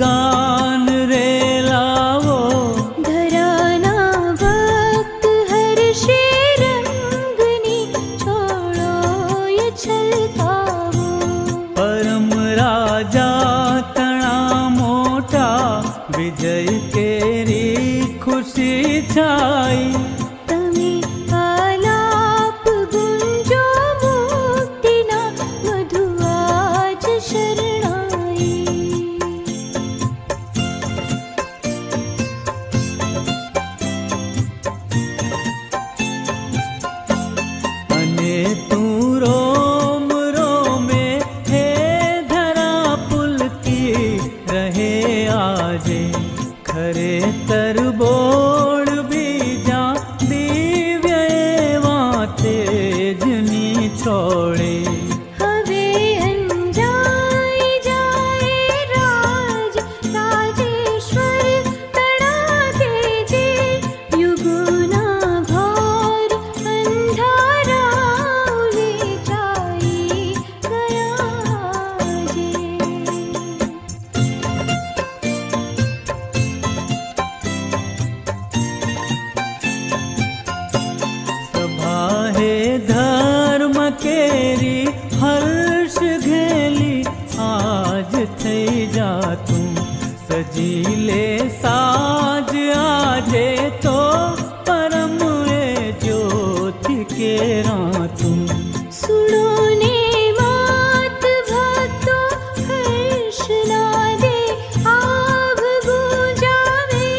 गान रे लावो। धराना भक्त हर्षे रंगनी छोड़ो ये छलकावो। परम राजा तणा मोटा विजय केरी खुशी छाई। तमे आलाप गुंजो मुक्तिना मधु आज शरणाई। अने तू रोम रोमे हे धरा पुलकी रहे आजे। खरे तरबोड़ बीजा दिव्य एवां तेजनी छोड़े। हवे अंजाई जाए राज राजेश्वर तणा तेजे। युगोना भार अंधारा उले जाई गया जे। सभा हे धर्म केरी हर्ष घेली आज थई जा तू। सजीले साज आजे तो परम ए ज्योति केरा तू। सुनो ने मात भक्तो हर्ष नादे आभ गूंजावे।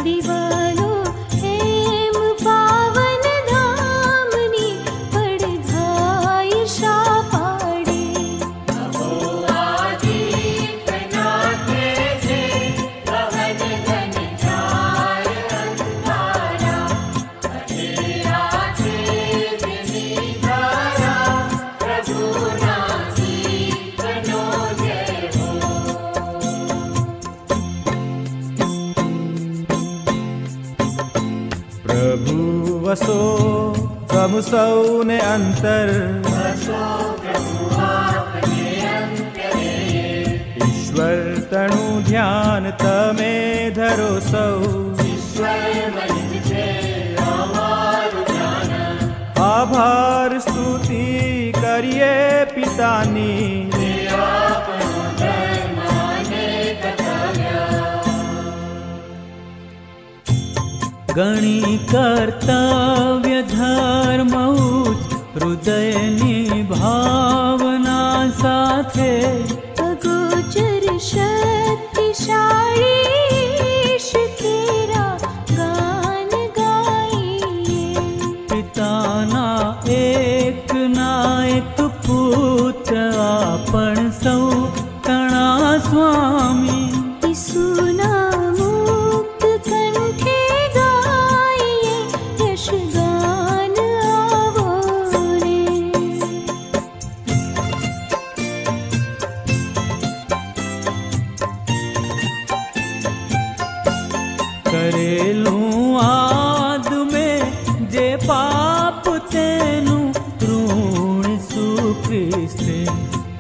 दिवालो हेम पावन धामनी पड़घाई शा पाड़े। प्रभु वसो प्रभु सौने अंतर। ईश्वर तणु ध्यान तमे धरो सौ। आभार स्तुति करिए पितानी। गणी कर्तव्य धर्म उच्च हृदयनी भावना साथे। अगोचर शक्तिशाली ईश केरा गान गाइए। पिताना एक ना एक पुत्र आपण सौ तणा स्वामी। सुना मुक्त कंठे गाइए यश गान आवो रे। करेलूं आद में जे पाप तेनु ऋण सुक्रिस्ते।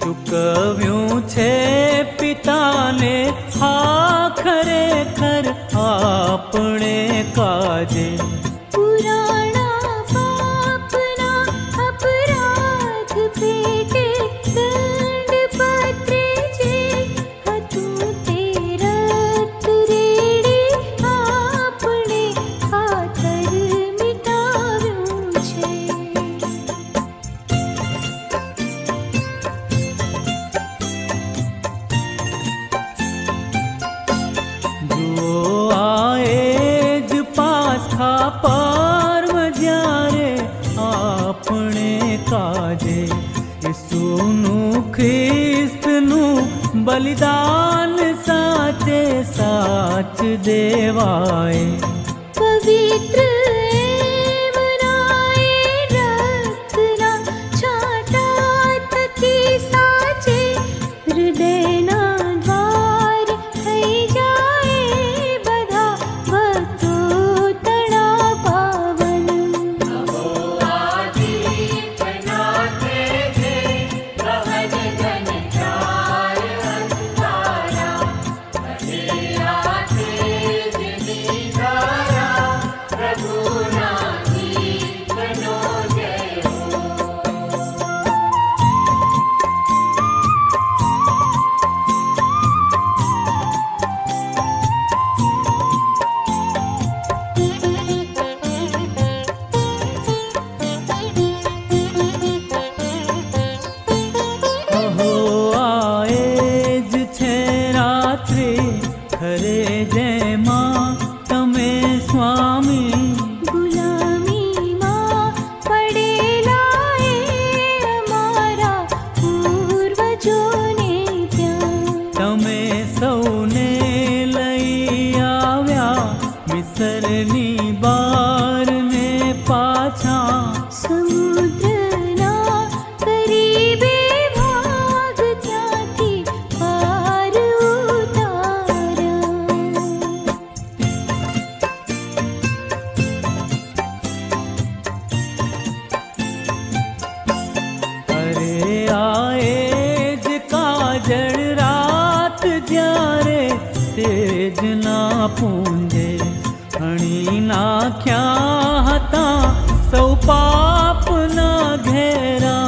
चुकव्यूं छे पिताने हा खरेखर आपणे काजे। पुराणा पापना अपराध पेटे दंड पत्रे जे। हतुं ते रक्त रेड़े आपणे खातर मिटाव्युं छे। जुओ आए ज पाछा पर्व ज्यारे आपणे काजे। ईसुનું ખ્રિસ્તનું બલિદાન સાચે સાચ દેવાય। पवित्र एमनाए रक्तना छाटा थकी साचे। हृदयना द्वार थई जाए बधा भक्तो तणा पावन। ખરે જેમાં તમે સ્વામી ગુલામીમાં પડેલા એ અમારા પૂર્વજોને ત્યાં તમે સૌને લઈ આવ્યા મિસરની બારને પાછા સમુદ્રના કરીબે ભાગ ત્યાંથી પાર ઉતાર્યા અરે આએ જ કાજળ રાત જ્યારે તેજના પૂંજે હણી નાખ્યા